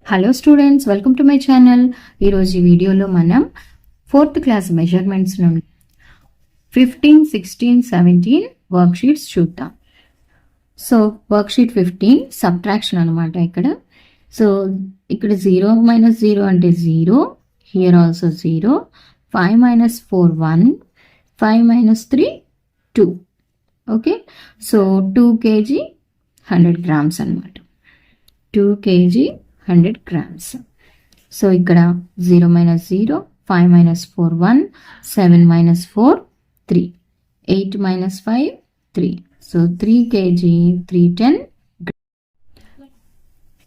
Hello students, welcome to my channel. ఈరోజు ఈ వీడియోలో మనం 4th క్లాస్ మెజర్మెంట్స్ నుండి 15, 16, 17 వర్క్షీట్స్ చూద్దాం. సో వర్క్షీట్ 15 సబ్ట్రాక్షన్ అనమాట. సో ఇక్కడ 0 - 0 అంటే 0, here also 0, 5 - 4 1, 5 - 3 2. Okay, so 2 kg 100 grams అనమాట. 2 kg 100 grams. సో ఇక్కడ 0 - 0, 5 - 4 1, 7 - 4 3, 8 - 5 3. So 3 kg 310.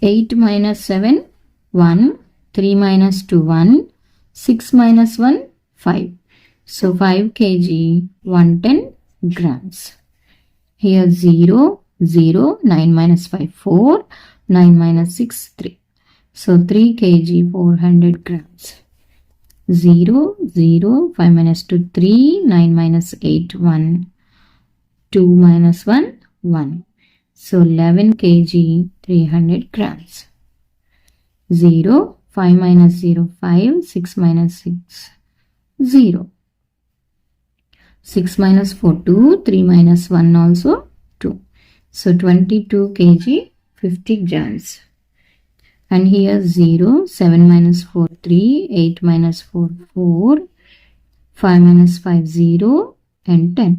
8 - 7 1, 3 - 2 1, 6 - 1 5. So 5 kg 110 grams. Here 0 0, 9 - 5 4, 9 - 6 3. So 3 kg 400 grams. 0 0, 5 - 2 3, 9 - 8 1, 2 - 1 1. So 11 kg 300 grams. 0 5 - 0 5, 6 - 6 0. 6 - 4 2, 3 - 1 also 2. So 22 kg 50 grams. And here 0 7 - 4 3, 8 - 4 4, 5 - 5 0 and 10.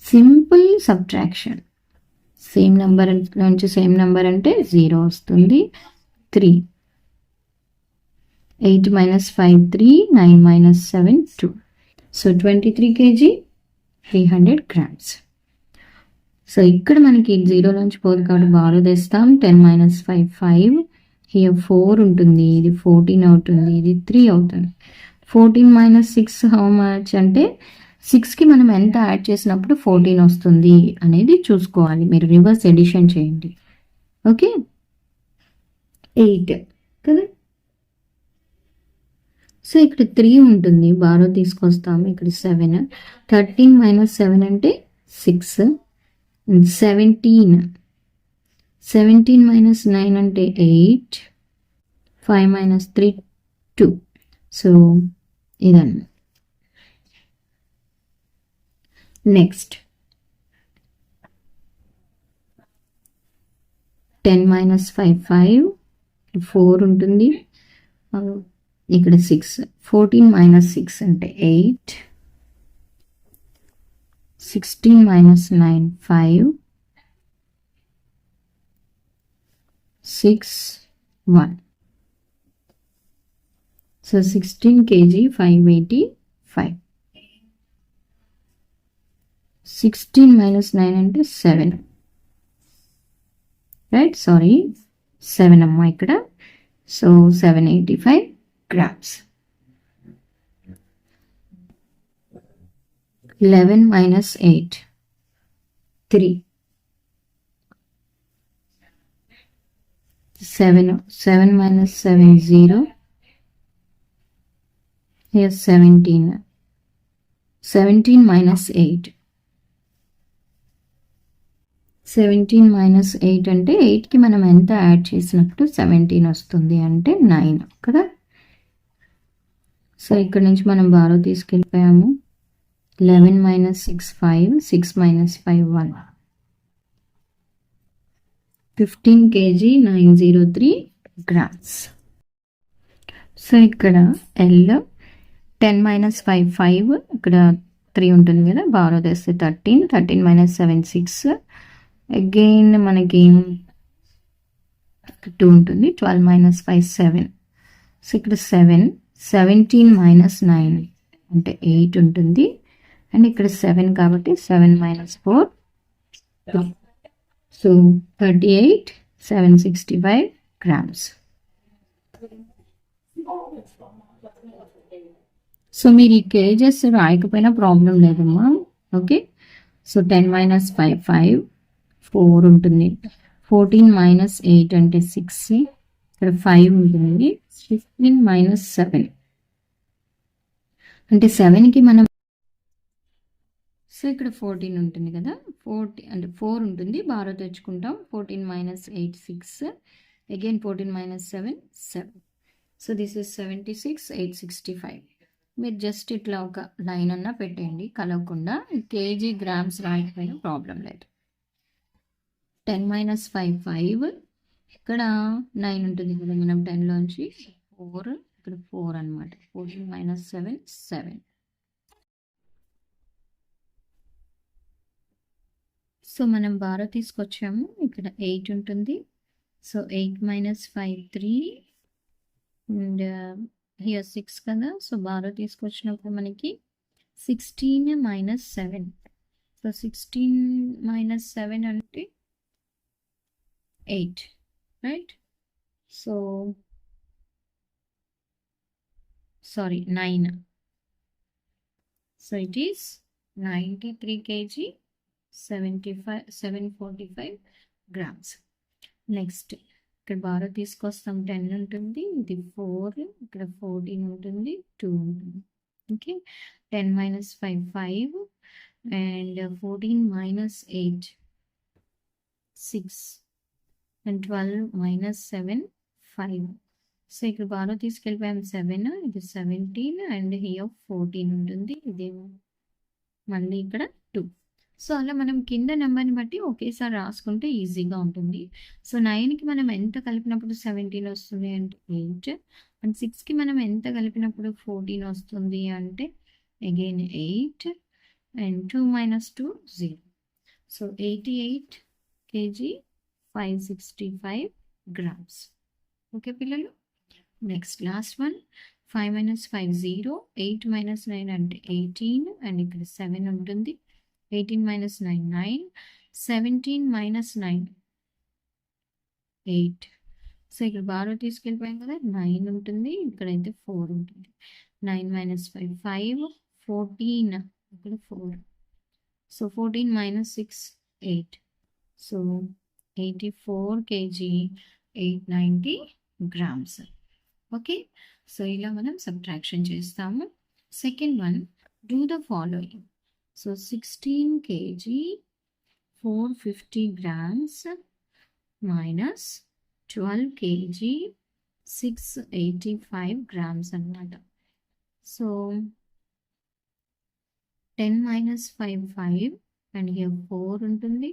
Simple subtraction. Same number నుంచి same number అంటే 0 వస్తుంది. 3, 8 - 5 3, 9 - 7 2. So 23 kg 300 grams. So ఇక్కడ మనకి 0 నుంచి పోదు కాబట్టి బారు తెస్తాం. 10 - 5 5, హియర్ 4 ఉంటుంది, ఇది 14 అవుతుంది, ఇది 3 అవుతుంది. 14 - 6 హౌ మచ్ అంటే 6కి మనం ఎంత యాడ్ చేసినప్పుడు 14 వస్తుంది అనేది చూసుకోవాలి. మీరు రివర్స్ ఎడిషన్ చేయండి. ఓకే, 8 కదా. సో ఇక్కడ 3 ఉంటుంది, బారో తీసుకొస్తాము. ఇక్కడ 7, 13 - 7 అంటే 6, 17 - 9 అంటే 8, 5 - 3 2. సో ఇదన్నమాట. నెక్స్ట్ 10 - 5 5, 4 ఉంటుంది, ఇక్కడ 6. 14 - 6 అంటే 8, 16 - 9 5, 6 1. So 16 kg 585. 16 - 9 అంటే 7, రైట్, సారీ 7 అమ్మా ఇక్కడ. So 785 grams. 11 - 8 3, 7 7 - 7 0, here 17 17 - 8. 17 - 8 అంటే 8కి మనం ఎంత యాడ్ చేసినప్పుడు 17 వస్తుంది అంటే 9 కదా. సో ఇక్కడ నుంచి మనం బారో తీసుకెళ్ళిపోయాము. 11 - 6 5, 6 - 5 1. 15 kg 903 grams. సో ఇక్కడ L 10 - 5 5, ఇక్కడ 3 ఉంటుంది కదా, బారో తెస్తే 13, 13 - 7 6, అగైన్ మనకి 2 ఉంటుంది. 12 - 5 7. సో ఇక్కడ 7, 17 - 9 అంటే 8 ఉంటుంది. అండ్ ఇక్కడ 7 కాబట్టి 7 - 4 3. So 38 765 grams. సో మీరు ఈ కేజెస్ రాయకపోయినా ప్రాబ్లం లేదమ్మా. ఓకే, సో 10 - 5 5, 4 ఉంటుంది. 14 - 8 అంటే 6, ఇక్కడ 5 ఉంటుంది. 15 - 7, అంటే 7కి మనం, సో ఇక్కడ 14 ఉంటుంది కదా, 40 అంటే 4 ఉంటుంది, బారో తెచ్చుకుంటాం. 14 minus 8 6, again 14 minus 7 7. So this is 76 865. మీరు జస్ట్ ఇట్లా ఒక లైన్ అన్నా పెట్టేయండి కలవకుండా, కేజీ గ్రామ్స్ రాయకపోయినా ప్రాబ్లం లేదు. 10 మైనస్ 5 5, ఇక్కడ 9 ఉంటుంది కదా, మనం 10లోంచి 4, ఇక్కడ 4 అనమాట. 14 మైనస్ 7 7. సో మనం బారో తీసుకొచ్చాము, ఇక్కడ 8 ఉంటుంది. సో 8 మైనస్ 5 3, అండ్ హియర్ 6 కదా. సో బారో తీసుకొచ్చినప్పుడు మనకి 16 మైనస్ 7. సో 16 మైనస్ 7 అంటే 8, right? So sorry 9. So it is 93 kg 745 grams. Next ఇక్కడ బారో తీసుకొస్తాం, 10 ఉంటుంది, ఇది 4, ఇక్కడ 14 ఉంటుంది, 2 ఉంటుంది. Okay, 10 minus 5 5, and 14 minus 8 6, and 12 minus 7 5. So ఇక్కడ బారో తీసుకెళ్ళిపోయాం 7, ఇది 17, అండ్ హియర్ 14 ఉంటుంది, ఇది మళ్ళీ ఇక్కడ 2. సో అలా మనం కింద నెంబర్ని బట్టి ఒకేసారి రాసుకుంటే ఈజీగా ఉంటుంది. సో 9కి మనం ఎంత కలిపినప్పుడు 17 వస్తుంది అంటే 8, అండ్ 6కి మనం ఎంత కలిపినప్పుడు 14 వస్తుంది అంటే again 8, and 2 minus 2 0. So 88 kg 565 grams. Okay పిల్లలు, next last one. 5 minus 5 0, 8 minus 9 అంటే 18, అండ్ ఇక్కడ 7 ఉంటుంది. 18 మైనస్ 9 9, 17 మైనస్ 9 8. సో ఇక్కడ బారో తీసుకెళ్ళిపోయాం కదా, 9 ఉంటుంది, ఇక్కడైతే 4 ఉంటుంది. 9 మైనస్ 5 5, 14, ఇక్కడ 4. So 14 minus 6 8. So 84 kg 890 grams. Okay, so ఇలా మనం సబ్ట్రాక్షన్ చేస్తాము. Second one, do the following. So 16 kg 450 grams minus 12 kg 685 grams అన్నమాట. సో 10 మైనస్ 5 5, అండ్ here 4 ఉంటుంది,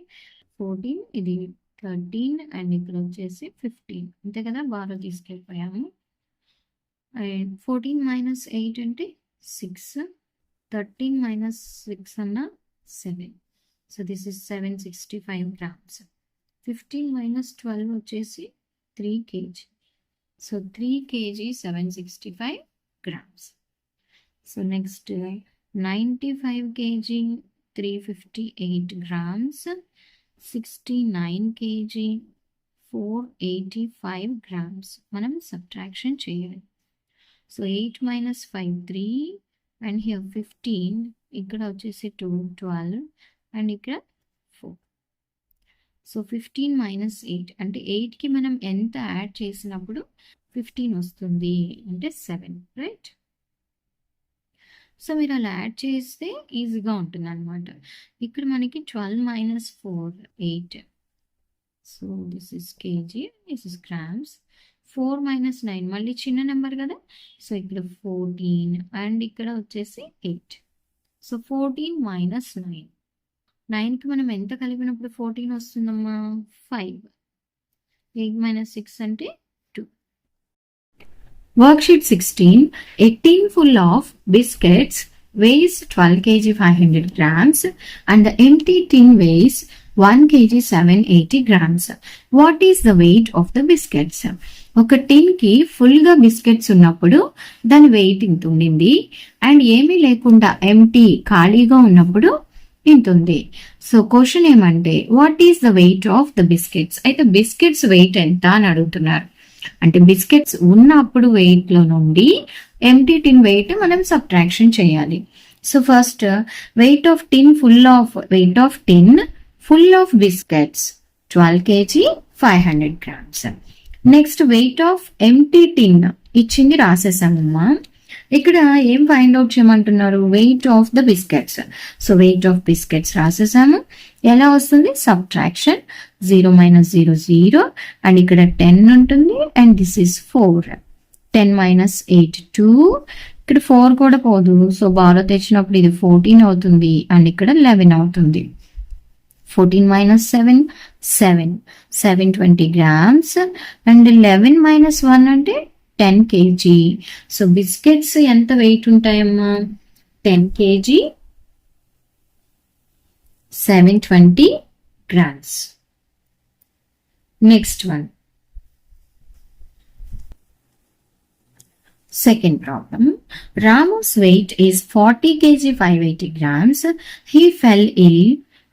14, ఇది 13, అండ్ ఇక్కడ వచ్చేసి 15, అంతే కదా, బారో తీసుకెళ్ళిపోయాము. అండ్ 14 మైనస్ 8 అంటే 6, 13 మైనస్ 6 అన్న 7. So this is 765 grams. 15 minus 12 వచ్చేసి 3 kg. So 3 kg 765 grams. So next 95 kg 358 grams, 69 kg 485 grams. మనం సబ్ట్రాక్షన్ చేయాలి. సో 8 మైనస్ 5 3, అండ్ హియర్ 15, ఇక్కడ వచ్చేసి 2 12, అండ్ ఇక్కడ 4. సో 15 మైనస్ 8 అంటే 8కి మనం ఎంత యాడ్ చేసినప్పుడు 15 వస్తుంది అంటే 7, రైట్? సో మీరు అలా యాడ్ చేస్తే ఈజీగా ఉంటుంది అనమాట. ఇక్కడ మనకి 12 minus 4 8. So this is KG, this is grams. 4 minus 9 మళ్ళీ చిన్న నెంబర్ కదా, సో ఇక్కడ 14, అండ్ ఇక్కడ వచ్చేసి 8. సో 14 మైనస్ 9, 9కి మనం ఎంత కలిపినప్పుడు 14 వస్తుందమ్మా 5. 8 మైనస్ 6 అంటే 2. Worksheet 16, a tin full of biscuits weighs 12 kg 500 grams and the empty tin weighs 1 kg 780 grams. What is the weight of the biscuits? ఒక టిన్కి ఫుల్గా బిస్కెట్స్ ఉన్నప్పుడు దాని వెయిట్ ఇంత ఉండింది, అండ్ ఏమీ లేకుండా ఎంటీ ఖాళీగా ఉన్నప్పుడు ఇంత ఉంది. సో క్వశ్చన్ ఏమంటే what is the weight of the biscuits. అయితే బిస్కెట్స్ వెయిట్ ఎంత అని అడుగుతున్నారు. అంటే బిస్కెట్స్ ఉన్నప్పుడు వెయిట్ లో నుండి ఎంటీ టిన్ వెయిట్ మనం సబ్ట్రాక్షన్ చేయాలి. So first weight of tin full of biscuits 12 kg 500 grams. Next weight of empty tin ఇచ్చింది రాసేసామమ్మా. ఇక్కడ ఏం ఫైండ్ అవుట్ చేయమంటున్నారు? Weight of the biscuits. So weight of biscuits రాసేసాము. ఎలా వస్తుంది? సబ్ట్రాక్షన్ 0 - 0 0 అండ్ ఇక్కడ 10 ఉంటుంది అండ్ దిస్ ఇస్ 4. 10 - 8 2. ఇక్కడ 4 కూడా పోదు. సో బారో తెచ్చినప్పుడు ఇది 14 అవుతుంది అండ్ ఇక్కడ 11 అవుతుంది. 14 - 7 7. 720 grams అండ్ 11 - 1 అంటే 10 kg. సో బిస్కెట్స్ ఎంత వెయిట్ ఉంటాయమ్మా? 10 kg 720 grams. Next one, second problem. Ramu's weight is 40 kg 580 grams. He fell ill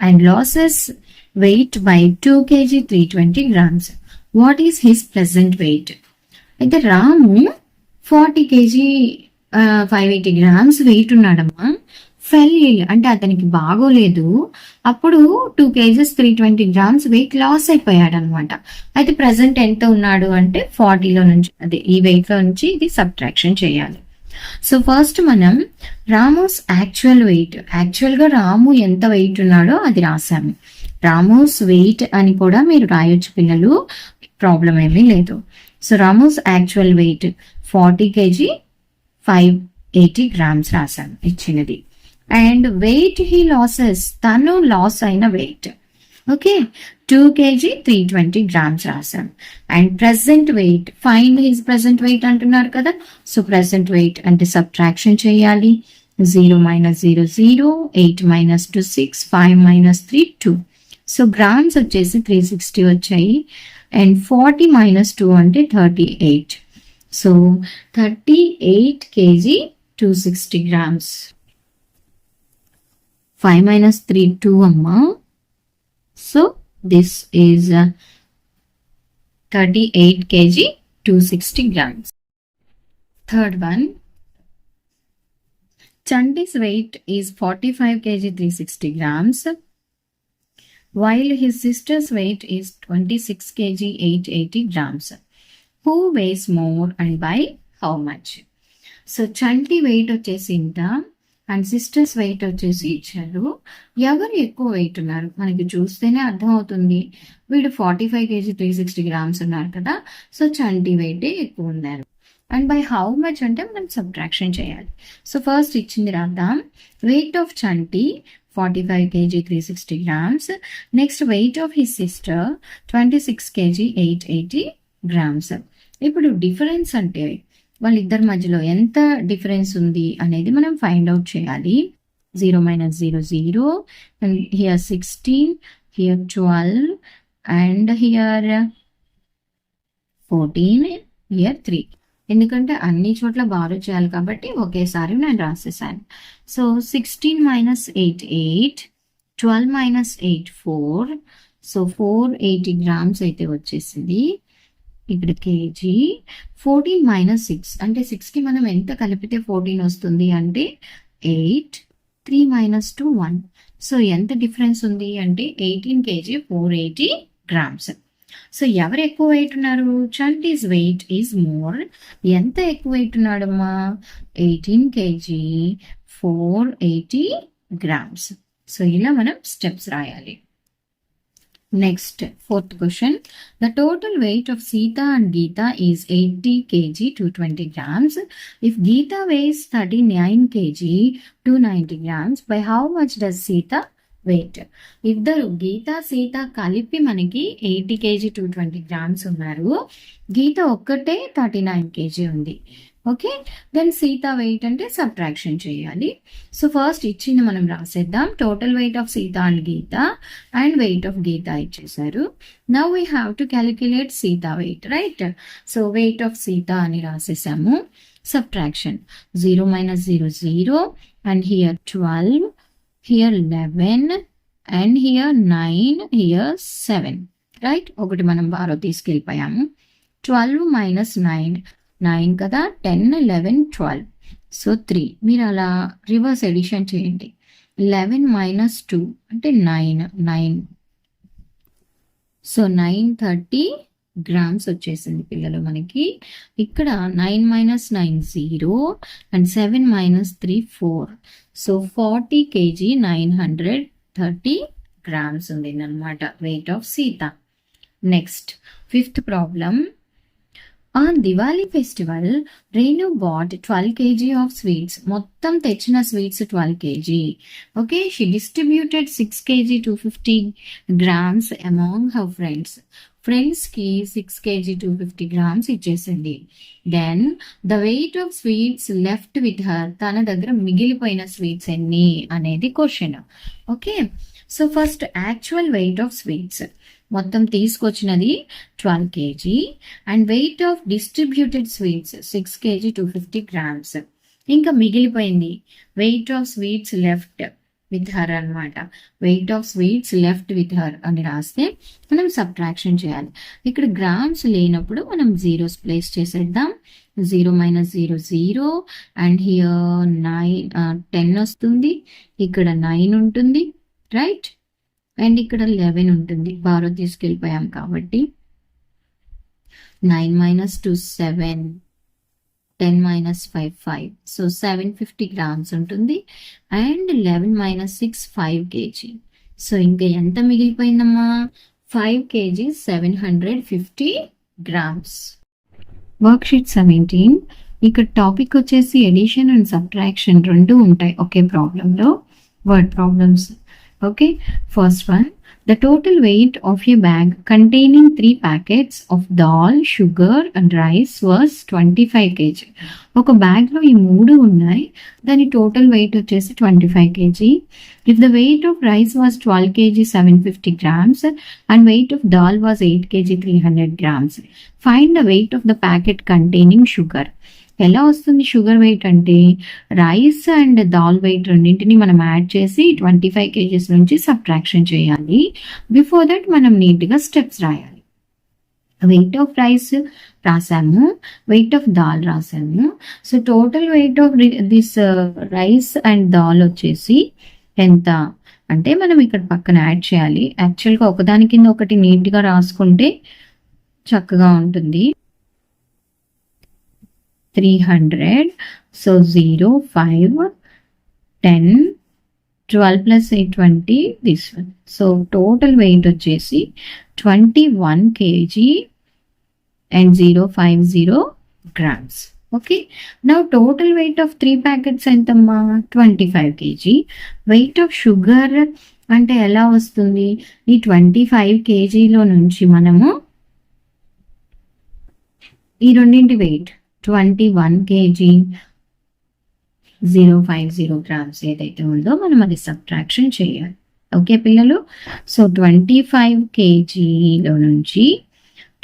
and loses weight by 2 kg 320 grams. What is his present weight? అయితే రాము 40 KG 580 grams wait ఉన్నాడమ్మా. ఫెల్ ఇల్ అంటే అతనికి బాగోలేదు. అప్పుడు 2 kgs 320 grams weight loss అయిపోయాడు అనమాట. అయితే present ఎంత ఉన్నాడు అంటే 40లో నుంచి, అదే ఈ వెయిట్ లో నుంచి ఇది సబ్ట్రాక్షన్ చేయాలి. సో ఫస్ట్ మనం రామోస్ యాక్చువల్ వెయిట్, యాక్చువల్ గా రాము ఎంత వెయిట్ ఉన్నాడో అది రాసాము. రామోస్ వెయిట్ అని కూడా మీరు రాయొచ్చు పిల్లలు, ప్రాబ్లం ఏమీ లేదు. So Ramos actual weight 40 kg 580 grams రాసాను ఇచ్చినది. అండ్ వెయిట్ హీ లాసెస్, తను లాస్ అయిన వెయిట్ ఓకే 2 kg 320 grams రాసాం. And present weight, find his present weight అంటున్నారు కదా. సో ప్రెసెంట్ వెయిట్ అంటే సబ్ట్రాక్షన్ చేయాలి. 0 - 0 0, 8 - 2 6, 5 - 3 2. సో గ్రామ్స్ వచ్చేసి 360 వచ్చాయి. అండ్ 40 - 2 అంటే 38. So 38 kg 260 grams. 5 - 3 2 అమ్మా. So this is 38 kg 260 grams. Third one, Chandi's weight is 45 kg 360 grams. While his sister's weight is 26 kg 880 grams. Who weighs more and by how much? So Chanti weight వచ్చేసి ఇంత and sisters wait వచ్చేసి ఇచ్చారు. ఎవరు ఎక్కువ wait ఉన్నారు మనకి చూస్తేనే అర్థమవుతుంది. వీడు 45 kg 360 grams ఉన్నారు కదా. సో చంటి వెయిట్ ఎక్కువ ఉన్నారు. అండ్ బై హౌ మచ్ అంటే మనం సబ్ట్రాక్షన్ చేయాలి. సో ఫస్ట్ ఇచ్చింది రాద్దాం. Weight of Chanti 45 kg 360 grams. Next weight of his sister 26 kg 880 grams. ఇప్పుడు డిఫరెన్స్ అంటే వాళ్ళిద్దరి మధ్యలో ఎంత డిఫరెన్స్ ఉంది అనేది మనం ఫైండ్ అవుట్ చేయాలి. 0 - 0 0 and here 16, here 12 and here 14, here 3. ఎందుకంటే అన్ని చోట్ల బారో చేయాలి కాబట్టి ఒకేసారి నేను రాసేసాను. సో 16 - 8 8, 12 - 8 4. సో 480 grams అయితే వచ్చేసింది. ఇక్కడ కేజీ. 14 - 6 అంటే 6కి మనం ఎంత కలిపితే 14 వస్తుంది అంటే 8. 3 - 2 1. సో ఎంత డిఫరెన్స్ ఉంది అంటే 18 kg 480 grams. సో ఎవరు ఎక్కువ వెయిట్ ఉన్నారు? Chanti's wait is more. ఎంత ఎక్కువ వెయిట్ ఉన్నాడమ్మా? 18 kg 480 grams. సో ఇలా మనం స్టెప్స్ రాయాలి. Next, fourth question. The total weight of Sita and Geeta is 80 kg 220 grams. If Geeta weighs 39 kg 290 grams, by how much does Sita weight? ఇద్దరు గీత సీత కలిపి మనకి 80 kg 220 grams ఉన్నారు. గీత ఒక్కటే 39 kg ఉంది. Okay, then Sita weight అంటే subtraction చేయాలి. So first ఇచ్చింది మనం రాసేద్దాం. Total weight of Sita and Gita and weight of Gita ఇచ్చేసారు. Now we have to calculate Sita weight, right? So weight of Sita అని రాసేసాము. Subtraction 0 - 0 0 and here 12, here 11 and here 9, here 7, right? ఒకటి మనం బారో తీసుకెళ్ళిపోయాము. 12 - 9 9 కదా, 10 11 12. సో 3. మీరు అలా రివర్స్ ఎడిషన్ చేయండి. 11 - 2 అంటే 9 9. సో 9 30 గ్రామ్స్ వచ్చేసింది పిల్లలు మనకి. ఇక్కడ 9 - 9 0 అండ్ 7 - 3 4. సో 40 kg 930 grams ఉంది అన్నమాట wait of Sita. Next 5th problem. On Diwali festival, Renu bought 12 kg of sweets. మొత్తం తెచ్చిన sweets 12 kg. Okay, she distributed 6 kg 250 grams among her friends. Friends కి 6 kg 250 grams ఇచ్చేసింది. Then the weight of sweets left with her. తన దగ్గర మిగిలిపోయిన sweets ఎన్ని అనేది question. Okay, so first actual weight of sweets మొత్తం తీసుకొచ్చినది 12 kg and weight of distributed sweets 6 kg 250 grams. ఇంకా మిగిలిపోయింది weight of sweets left with her అనమాట. Weight of sweets left with her అని రాస్తే మనం సబ్ట్రాక్షన్ చేయాలి. ఇక్కడ గ్రామ్స్ లేనప్పుడు మనం జీరోస్ ప్లేస్ చేసేద్దాం. 0 - 0 0 అండ్ హియర్ 10 వస్తుంది, ఇక్కడ 9 ఉంటుంది, రైట్, అండ్ ఇక్కడ 11 ఉంటుంది. బారో తీసుకెళ్ళిపోయాం కాబట్టి 9 - 2 7, 10 - 5 5. సో 750 grams ఉంటుంది. And 11 - 6 5 kg. సో ఇంకా ఎంత మిగిలిపోయిందమ్మా? 5 kg 750 grams. వర్క్షీట్ 17. ఇక్కడ టాపిక్ వచ్చేసి ఎడిషన్ అండ్ సబ్ట్రాక్షన్ రెండు ఉంటాయి ఒకే ప్రాబ్లంలో, word problems. Okay, first one, the total weight of a bag containing 3 packets of dal, sugar and rice was 25 kg. ఒక bag లో ఈ 3 ఉన్నాయి, దాని టోటల్ వెయిట్ వచ్చేసి 25 kg. If the weight of rice was 12 kg 750 grams and weight of dal was 8 kg 300 grams, find the weight of the packet containing sugar. ఎలా వస్తుంది sugar wait అంటే? Rice and dal wait రెండింటిని మనం add చేసి 25 kgs నుంచి subtraction చేయాలి. Before that మనం నీట్గా స్టెప్స్ రాయాలి. వెయిట్ ఆఫ్ రైస్ రాసాము, వెయిట్ ఆఫ్ దాల్ రాసాము. So total weight of this rice and dal వచ్చేసి ఎంత అంటే మనం ఇక్కడ పక్కన యాడ్ చేయాలి. యాక్చువల్గా ఒకదాని కింద ఒకటి నీట్గా రాసుకుంటే చక్కగా ఉంటుంది. 300, so 0 5 10 12 plus 8 20, this one. So total weight వచ్చేసి 21 kg and 050 grams. Okay, now total weight of 3 packets ఎంతమ్మా? 25 kg. weight of sugar అంటే ఎలా వస్తుంది? ఈ 25 kgలో నుంచి మనము ఈ రెండింటి వెయిట్ 21 kg 050 grams ఏదైతే ఉందో మనం అది సబ్ట్రాక్షన్ చేయాలి. ఓకే పిల్లలు, సో 25 kgలో నుంచి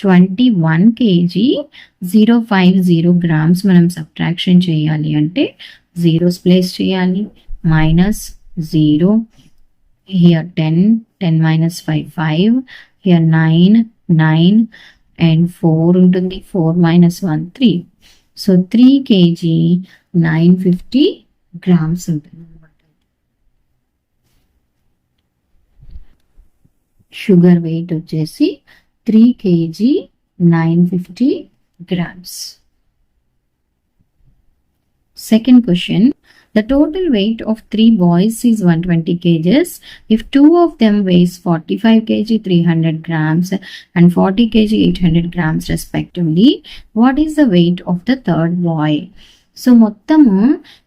21 kg 050 grams మనం సబ్ట్రాక్షన్ చేయాలి అంటే జీరోస్ ప్లేస్ చేయాలి. -0, హియర్ 10 10 - 5 5, హియర్ 9 9 అండ్ 4 ఉంటుంది, 4 - 1 3. సో 3 kg 950 grams ఉంటుంది అనమాట. షుగర్ వెయిట్ వచ్చేసి 3 kg 950 grams. Second question, the total weight of 3 boys is 120 kgs. If 2 of them weighs 45 kg 300 grams and 40 kg 800 grams respectively, what is the weight of the third boy? So మొత్తము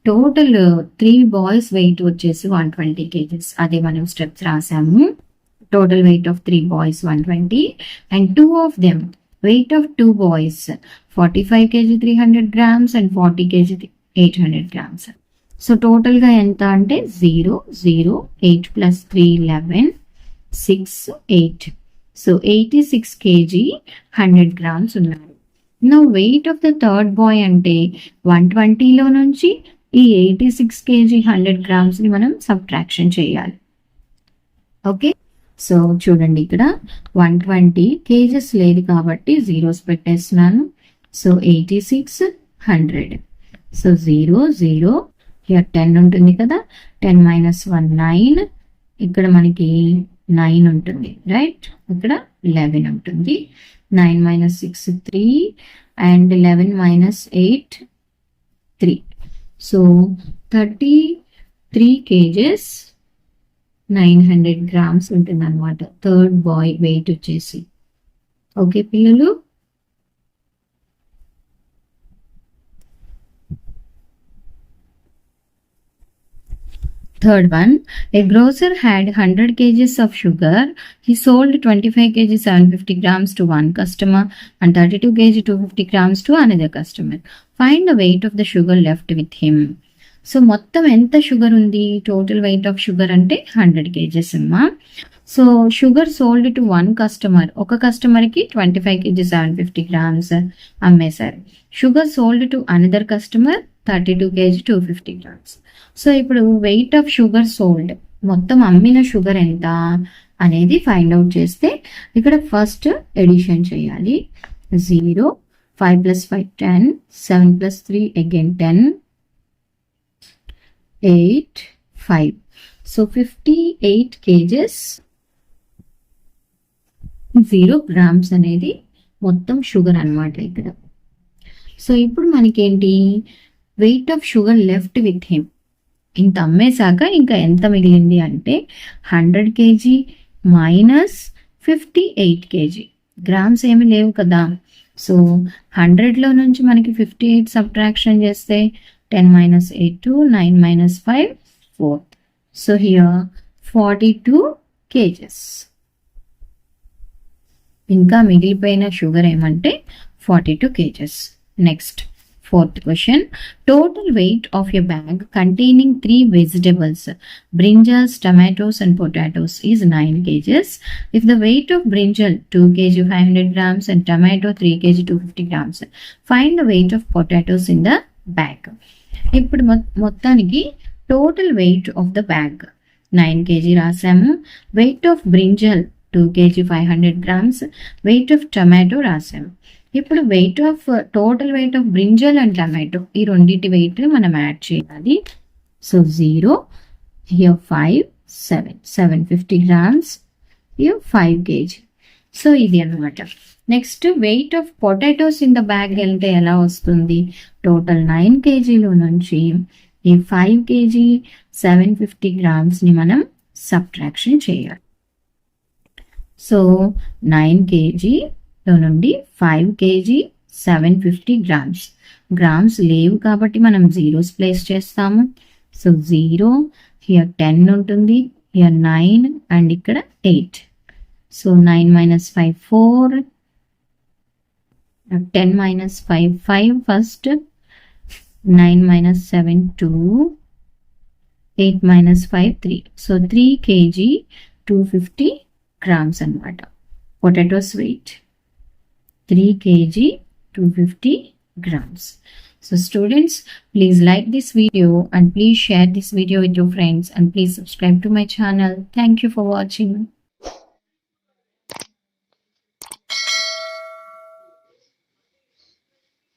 total 3 boys weight వచ్చేసి 120 kgs. అదే మనం steps రాసాము. Total weight of 3 boys 120 and 2 of them weight of 2 boys 45 kg 300 grams and 40 kg 800 grams. So టోటల్గా ఎంత అంటే 0 0 8 + 3 11 6 8. So 86 kg 100 grams ఉన్నారు. నా wait of the third bye అంటే 120లో నుంచి ఈ 86 kg 100 grams మనం సబ్ట్రాక్షన్ చేయాలి. ఓకే, సో చూడండి ఇక్కడ 120 kgs లేదు కాబట్టి జీరోస్ పెట్టేస్తున్నాను. సో 86 100. సో 0 0, హియర్ 10 ఉంటుంది కదా, 10 - 1 9, ఇక్కడ మనకి 9 ఉంటుంది, రైట్? ఇక్కడ 11 ఉంటుంది. 9 - 6 3 and 11 - 8 3. సో 33 kgs 900 grams ఉంటుంది అనమాట థర్డ్ బాయ్ వెయిట్ వచ్చేసి. ఓకే పిల్లలు, third one, a grocer had 100 kgs of sugar. He sold 25 kg 750 grams to one customer and 32 kg 250 grams to another customer. Find the weight of the sugar left with him. So మొత్తం ఎంత sugar ఉంది? Total weight of sugar అంటే 100 kgs అమ్మా. So sugar sold to one customer, ఒక కస్టమర్కి 25 kg 750 grams అమ్మేశారు. Sugar sold to another customer 32 kg 250 grams. So ఇప్పుడు weight of sugar sold, మొత్తం అమ్మిన షుగర్ ఎంత అనేది ఫైండ్ అవుట్ చేస్తే ఇక్కడ ఫస్ట్ ఎడిషన్ చేయాలి. 0, 5 + 5 10, 7 + 3 again 10, 8, 5. సో 58 kgs 0 grams అనేది మొత్తం షుగర్ అన్నమాట ఇక్కడ. సో ఇప్పుడు మనకేంటి? Weight of sugar left with him. ఇంత అమ్మేశాక ఇంకా ఎంత మిగిలింది అంటే 100 kg - 58 kg. గ్రామ్స్ ఏమి లేవు కదా. సో 100లో నుంచి మనకి 58 సబ్ట్రాక్షన్ చేస్తే 10 - 8 2, 9 - 5 4. So here 42 kgs. ఇంకా మిగిలిపోయిన షుగర్ ఏమంటే 42 kgs. Next fourth question, total weight of a bag containing 3 vegetables, brinjals, tomatoes and potatoes is 9 kgs. If the weight of brinjal 2 kg 500 grams and tomato 3 kg 250 grams, find the weight of potatoes in the bag. ఇప్పుడు మొత్తానికి total weight of the bag 9 kg రాసాము. Weight of brinjal 2 kg 500 grams, weight of tomato రాసాము. ఇప్పుడు weight of total weight of brinjal and tomato, ఈ రెండింటి weight మనం add చేయాలి. So 0, here 5, 7, 750 grams, here 5 kg. So ఇది అన్నమాట. Next weight of potatoes in the bag అంటే ఎలా వస్తుంది? టోటల్ 9 kgలో నుంచి ఈ 5 kg 750 grams ని మనం సబ్ట్రాక్షన్ చేయాలి. సో 9 kg నుండి 5 kg 750 grams. గ్రామ్స్ లేవు కాబట్టి మనం జీరోస్ ప్లేస్ చేస్తాము. సో 0, హియర్ 10 ఉంటుంది, హియర్ 9 అండ్ ఇక్కడ 8. So 9 - 5 4, 10 - 5 5 first, 9 - 7 2, 8 - 5 3. So 3 kg 250 grams అన్నమాట potatoes wait. 3 kg 250 grams. So students, please like this video and please share this video with your friends and please subscribe to my channel. Thank you for watching.